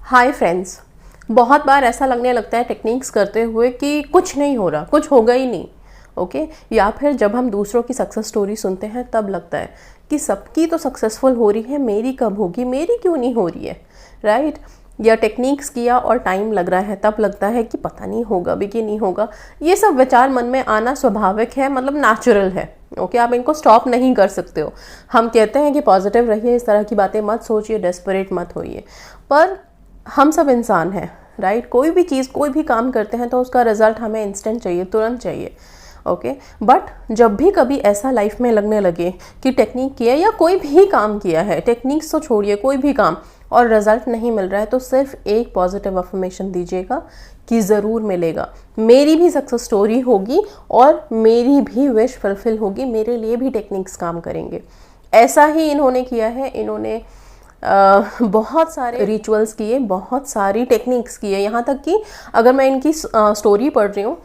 Hi friends, बहुत बार ऐसा लगने लगता है टेक्निक्स करते हुए कि कुछ नहीं हो रहा, कुछ होगा ही नहीं। ओके या फिर जब हम दूसरों की सक्सेस स्टोरी सुनते हैं तब लगता है कि सबकी तो सक्सेसफुल हो रही है, मेरी कब होगी, मेरी क्यों नहीं हो रही है, राइट। या टेक्निक्स किया और टाइम लग रहा है तब लगता है कि पता नहीं होगा भी कि नहीं होगा। ये सब विचार मन में आना स्वाभाविक है, मतलब नेचुरल है। ओके आप इनको स्टॉप नहीं कर सकते हो। हम कहते हैं कि पॉजिटिव रहिए, इस तरह की बातें मत सोचिए, डेस्परेट मत होइए, पर हम सब इंसान हैं, राइट। कोई भी चीज़, कोई भी काम करते हैं तो उसका रिजल्ट हमें इंस्टेंट चाहिए, तुरंत चाहिए। ओके बट जब भी कभी ऐसा लाइफ में लगने लगे कि टेक्निक किया या कोई भी काम किया है, टेक्निक्स तो छोड़िए, कोई भी काम और रिजल्ट नहीं मिल रहा है, तो सिर्फ एक पॉजिटिव अफर्मेशन दीजिएगा कि ज़रूर मिलेगा। मेरी भी सक्सेस स्टोरी होगी और मेरी भी विश फुलफिल होगी, मेरे लिए भी टेक्निक्स काम करेंगे। ऐसा ही इन्होंने किया है। इन्होंने बहुत सारे रिचुअल्स किए, बहुत सारी टेक्निक्स किए, यहाँ तक कि अगर मैं इनकी स्टोरी पढ़ रही हूँ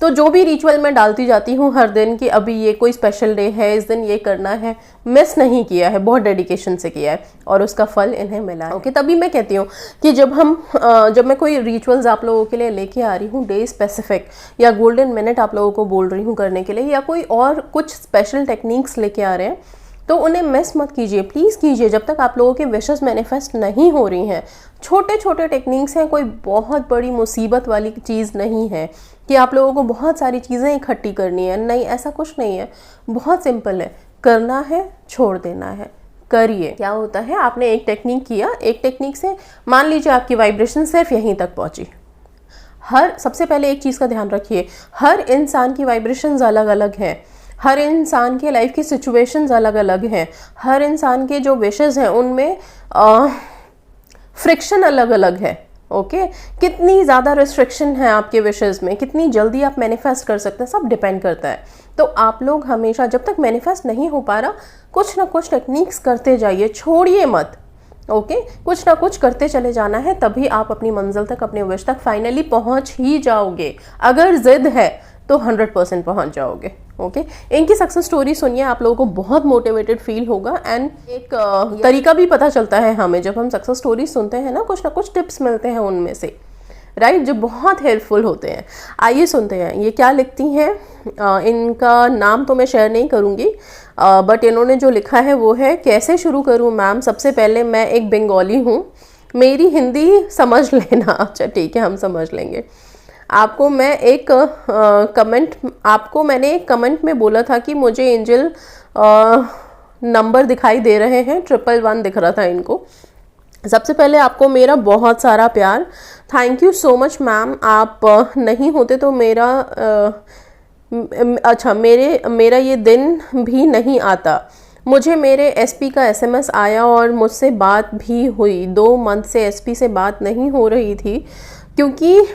तो जो भी रिचुअल मैं डालती जाती हूँ हर दिन कि अभी ये कोई स्पेशल डे है, इस दिन ये करना है, मिस नहीं किया है, बहुत डेडिकेशन से किया है और उसका फल इन्हें मिला है। ओके तभी मैं कहती हूँ कि जब मैं कोई रिचुअल्स आप लोगों के लिए लेके आ रही हूँ, डे स्पेसिफिक या गोल्डन मिनट आप लोगों को बोल रही हूँ करने के लिए, या कोई और कुछ स्पेशल टेक्निक्स लेके आ रहे हैं, तो उन्हें मिस मत कीजिए, प्लीज़ कीजिए। जब तक आप लोगों के विशेस मैनिफेस्ट नहीं हो रही हैं, छोटे छोटे टेक्निक्स हैं, कोई बहुत बड़ी मुसीबत वाली चीज़ नहीं है कि आप लोगों को बहुत सारी चीज़ें इकट्ठी करनी है। नहीं, ऐसा कुछ नहीं है, बहुत सिंपल है। करना है, छोड़ देना है, करिए। क्या होता है, आपने एक टेक्निक किया, एक टेक्निक से मान लीजिए आपकी वाइब्रेशन सिर्फ यहीं तक पहुंची। सबसे पहले एक चीज़ का ध्यान रखिए, हर इंसान की वाइब्रेशंस अलग अलग हैं, हर इंसान के लाइफ की सिचुएशंस अलग अलग हैं, हर इंसान के जो विशेस हैं उनमें फ्रिक्शन अलग अलग है। ओके कितनी ज़्यादा रिस्ट्रिक्शन है आपके विशेस में, कितनी जल्दी आप मैनिफेस्ट कर सकते हैं, सब डिपेंड करता है। तो आप लोग हमेशा जब तक मैनिफेस्ट नहीं हो पा रहा, कुछ ना कुछ टेक्निक्स करते जाइए, छोड़िए मत। ओके कुछ ना कुछ करते चले जाना है, तभी आप अपनी मंजिल तक, अपने विश तक फाइनली पहुंच ही जाओगे। अगर जिद है तो 100% पहुंच जाओगे। ओके इनकी सक्सेस स्टोरी सुनिए, आप लोगों को बहुत मोटिवेटेड फील होगा एंड एक तरीका भी पता चलता है हमें। जब हम सक्सेस स्टोरी सुनते हैं ना, कुछ ना कुछ टिप्स मिलते हैं उनमें से, राइट, जो बहुत हेल्पफुल होते हैं। आइए सुनते हैं ये क्या लिखती हैं। इनका नाम तो मैं शेयर नहीं करूँगी, बट इन्होंने जो लिखा है वो है, कैसे शुरू करूँ मैम, सबसे पहले मैं एक बंगाली हूँ, मेरी हिंदी समझ लेना। अच्छा ठीक है, हम समझ लेंगे। आपको मैंने एक कमेंट में बोला था कि मुझे एंजल नंबर दिखाई दे रहे हैं, 111 दिख रहा था इनको। सबसे पहले आपको मेरा बहुत सारा प्यार, thank you so much ma'am. आप नहीं होते तो मेरा ये दिन भी नहीं आता। मुझे मेरे एसपी का एसएमएस आया और मुझसे बात भी हुई। 2 मंथ से एसपी से बात नहीं हो रही थी क्योंकि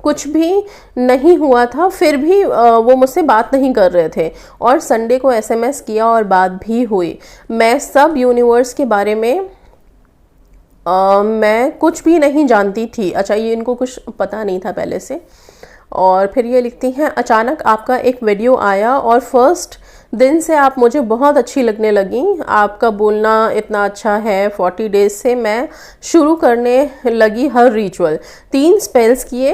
कुछ भी नहीं हुआ था, फिर भी वो मुझसे बात नहीं कर रहे थे, और संडे को एसएमएस किया और बात भी हुई। मैं सब यूनिवर्स के बारे में मैं कुछ भी नहीं जानती थी। अच्छा, ये इनको कुछ पता नहीं था पहले से। और फिर ये लिखती हैं, अचानक आपका एक वीडियो आया और फर्स्ट दिन से आप मुझे बहुत अच्छी लगने लगी। आपका बोलना इतना अच्छा है। 40 डेज से मैं शुरू करने लगी हर रिचुअल। 3 स्पेल्स किए,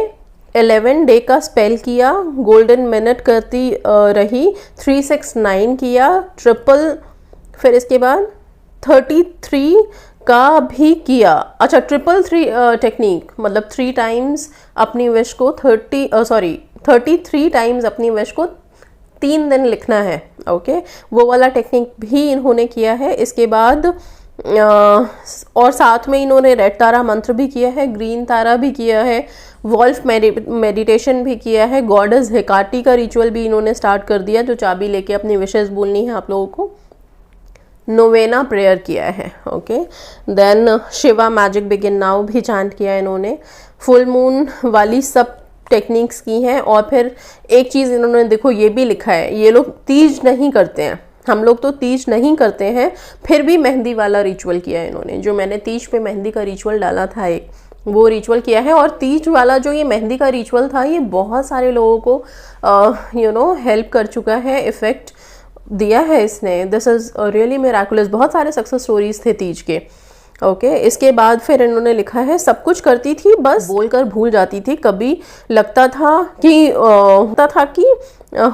11 डे का स्पेल किया, गोल्डन मिनट करती रही, 369 किया, फिर इसके बाद 33 का भी किया। अच्छा 333 टेक्निक, मतलब 3 टाइम्स अपनी विश को 33 टाइम्स अपनी विश को 3 दिन लिखना है। ओके वो वाला टेक्निक भी इन्होंने किया है। इसके बाद और साथ में इन्होंने रेड तारा मंत्र भी किया है, ग्रीन तारा भी किया है, वॉल्फ मेडिटेशन भी किया है, गॉडेस हेकाटी का रिचुअल भी इन्होंने स्टार्ट कर दिया, जो चाबी लेके अपनी विशेस बोलनी है आप लोगों को। नोवेना प्रेयर किया है। Okay then Shiva magic begin now भी चांट किया इन्होंने। फुल मून वाली सब टेक्निक्स की हैं। और फिर एक चीज़ इन्होंने देखो ये भी लिखा है, ये लोग तीज नहीं करते हैं, हम लोग तो तीज नहीं करते हैं, फिर भी मेहंदी वाला रिचुअल किया है इन्होंने। जो मैंने तीज पे मेहंदी का रिचुअल डाला था एक, वो रिचुअल किया है। और तीज वाला जो ये मेहंदी का रिचुअल था, ये बहुत सारे लोगों को हेल्प कर चुका है, इफेक्ट दिया है इसने। This is really miraculous. बहुत सारे सक्सेस स्टोरीज थे तीज के। ओके इसके बाद फिर इन्होंने लिखा है, सब कुछ करती थी बस बोलकर भूल जाती थी, कभी लगता था कि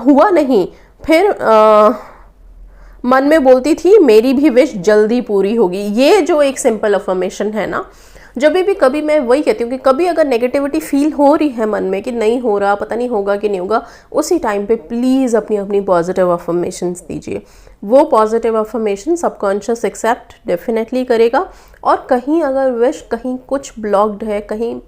हुआ नहीं, फिर मन में बोलती थी मेरी भी विश जल्दी पूरी होगी। ये जो एक सिंपल अफर्मेशन है ना, जब भी कभी मैं वही कहती हूँ कि कभी अगर नेगेटिविटी फील हो रही है मन में कि नहीं हो रहा, पता नहीं होगा कि नहीं होगा, उसी टाइम पे प्लीज़ अपनी अपनी पॉजिटिव अफर्मेशंस दीजिए। वो positive affirmation subconscious accept definitely करेगा। और कहीं अगर विश कहीं कुछ ब्लॉक्ड है, कहीं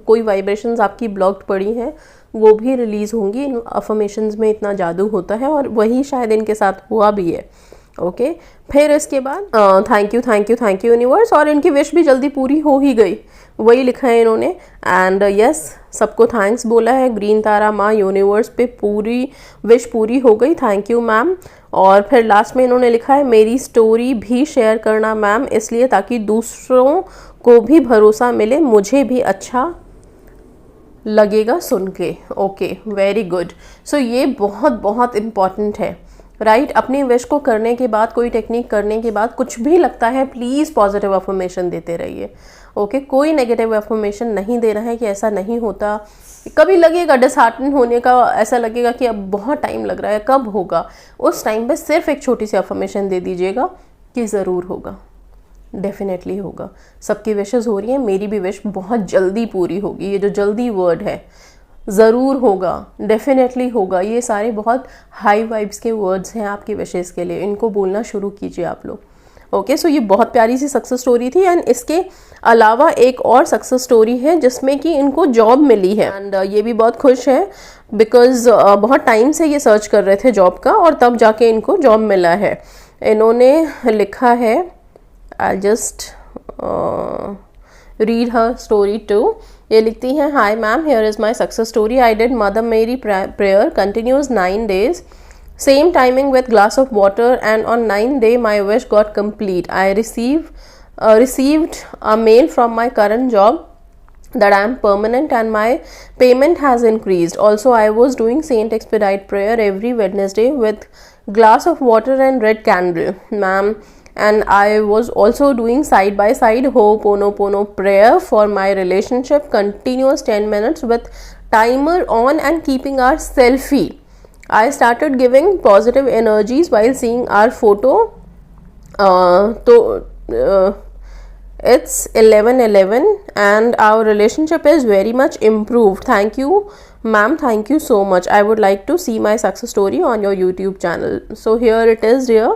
कोई वाइब्रेशंस आपकी ब्लॉक्ड पड़ी हैं, वो भी रिलीज़ होंगी। इन अफर्मेशंस में इतना जादू होता है और वही शायद इनके साथ हुआ भी है। ओके फिर इसके बाद thank you thank you thank you universe, और इनकी विश भी जल्दी पूरी हो ही गई, वही लिखा है इन्होंने। एंड यस सबको थैंक्स बोला है, ग्रीन तारा माँ यूनिवर्स पे पूरी विश पूरी हो गई, थैंक यू मैम। और फिर लास्ट में इन्होंने लिखा है मेरी स्टोरी भी शेयर करना मैम, इसलिए ताकि दूसरों को भी भरोसा मिले, मुझे भी अच्छा लगेगा सुन के। Okay very good. सो ये बहुत बहुत इम्पॉर्टेंट है, राइट अपनी विश को करने के बाद, कोई टेक्निक करने के बाद कुछ भी लगता है, प्लीज़ पॉजिटिव अफर्मेशन देते रहिए। ओके कोई नेगेटिव अफर्मेशन नहीं देना है कि ऐसा नहीं होता। कभी लगेगा डिसहार्टन होने का, ऐसा लगेगा कि अब बहुत टाइम लग रहा है, कब होगा, उस टाइम पे सिर्फ एक छोटी सी अफर्मेशन दे दीजिएगा कि ज़रूर होगा, डेफिनेटली होगा। सबकी विशेस हो रही हैं, मेरी भी विश बहुत जल्दी पूरी होगी। ये जो जल्दी वर्ड है, ज़रूर होगा, डेफिनेटली होगा, ये सारे बहुत हाई वाइब्स के वर्ड्स हैं आपकी विशेस के लिए, इनको बोलना शुरू कीजिए आप लोग। ओके सो ये बहुत प्यारी सी सक्सेस स्टोरी थी। एंड इसके अलावा एक और सक्सेस स्टोरी है जिसमें कि इनको जॉब मिली है। एंड ये भी बहुत खुश है बिकॉज बहुत टाइम से ये सर्च कर रहे थे जॉब का, और तब जाके इनको जॉब मिला है। इन्होंने लिखा है, I just read her story too. ये लिखती हैं, hi ma'am, here is my success story. I did mother Mary prayer continues 9 days, same timing with glass of water, and on 9th day my wish got complete. I received a mail from my current job that I am permanent and my payment has increased. Also I was doing Saint Expedite prayer every Wednesday with glass of water and red candle, ma'am. And I was also doing side by side Ho'oponopono prayer for my relationship, continuous 10 minutes with timer on and keeping our selfie. I started giving positive energies while seeing our photo. It's 11:11 and our relationship is very much improved. Thank you ma'am, thank you so much. I would like to see my success story on your YouTube channel. So here it is here.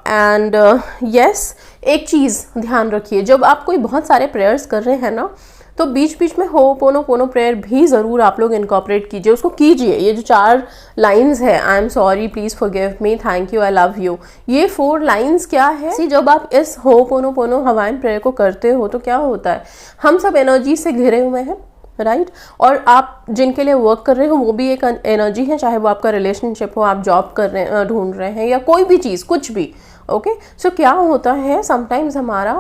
And yes एक चीज़ ध्यान रखिए, जब आप कोई बहुत सारे prayers कर रहे हैं ना, तो बीच बीच में हो'ओपोनोपोनो प्रेयर भी ज़रूर आप लोग इनकॉर्पोरेट कीजिए, उसको कीजिए। ये जो 4 लाइंस है, I am sorry, please forgive me, thank you, I love you, ये 4 लाइंस क्या है, जब आप इस हो'ओपोनोपोनो हवाइन प्रेयर को करते हो तो क्या होता है, हम सब एनर्जी से घिरे हुए हैं, राइट और आप जिनके लिए वर्क कर रहे हो वो भी एक एनर्जी है, चाहे वो आपका रिलेशनशिप हो, आप जॉब कर रहे हैं, ढूंढ रहे हैं, या कोई भी चीज़, कुछ भी। ओके सो क्या होता है, समटाइम्स हमारा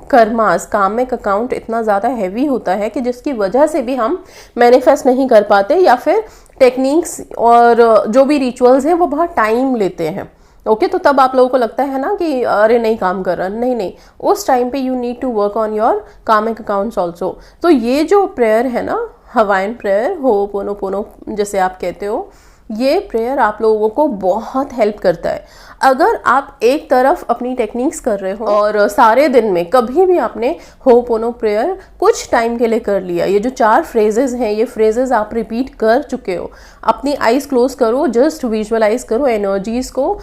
कर्मास, कामिक अकाउंट इतना ज़्यादा हैवी होता है कि जिसकी वजह से भी हम मैनिफेस्ट नहीं कर पाते, या फिर टेक्निक्स और जो भी रिचुअल्स हैं वो बहुत टाइम लेते हैं। ओके तो तब आप लोगों को लगता है ना कि अरे नहीं काम कर रहा, नहीं, उस टाइम पे you need to work on your karmic accounts also. तो ये जो प्रेयर है ना, हवाइन प्रेयर, हो'ओपोनोपोनो जैसे आप कहते हो, ये प्रेयर आप लोगों को बहुत हेल्प करता है। अगर आप एक तरफ अपनी टेक्निक्स कर रहे हो और सारे दिन में कभी भी आपने हो'ओपोनो प्रेयर कुछ टाइम के लिए कर लिया, ये जो 4 फ्रेजेस हैं, ये फ्रेजेस आप रिपीट कर चुके हो, अपनी आईज क्लोज करो, जस्ट विजुअलाइज करो एनर्जीज को,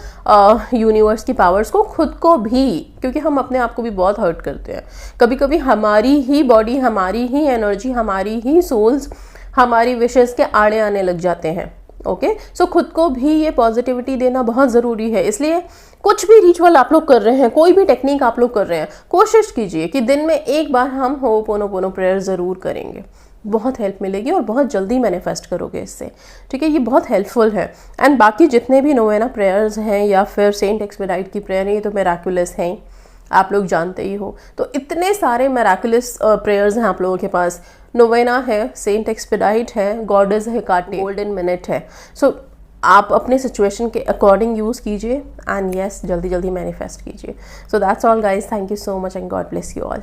यूनिवर्स की पावर्स को, खुद को भी, क्योंकि हम अपने आप को भी बहुत हर्ट करते हैं। कभी कभी हमारी ही बॉडी, हमारी ही एनर्जी, हमारी ही सोल्स हमारी विशेस के आड़े आने लग जाते हैं। ओके सो खुद को भी ये पॉजिटिविटी देना बहुत ज़रूरी है। इसलिए कुछ भी रिचुअल आप लोग कर रहे हैं, कोई भी टेक्निक आप लोग कर रहे हैं, कोशिश कीजिए कि दिन में एक बार हम हो'ओपोनोपोनो प्रेयर ज़रूर करेंगे, बहुत हेल्प मिलेगी और बहुत जल्दी मैनिफेस्ट करोगे इससे। ठीक है, ये बहुत हेल्पफुल है। एंड बाकी जितने भी नोवेना प्रेयर्स हैं या फिर सेंट एक्सपेडाइट की प्रेयर है, ये तो मिराकुलस हैं, आप लोग जानते ही हो। तो इतने सारे मिराकुलस प्रेयर्स हैं आप लोगों के पास। नोवेना है, सेंट एक्सपेडाइट है, गॉडेस हेकाटे, गोल्डन मिनट है। सो आप अपने सिचुएशन के अकॉर्डिंग यूज़ कीजिए एंड यस जल्दी जल्दी मैनिफेस्ट कीजिए. So that's all guys. Thank you so much and God bless you all.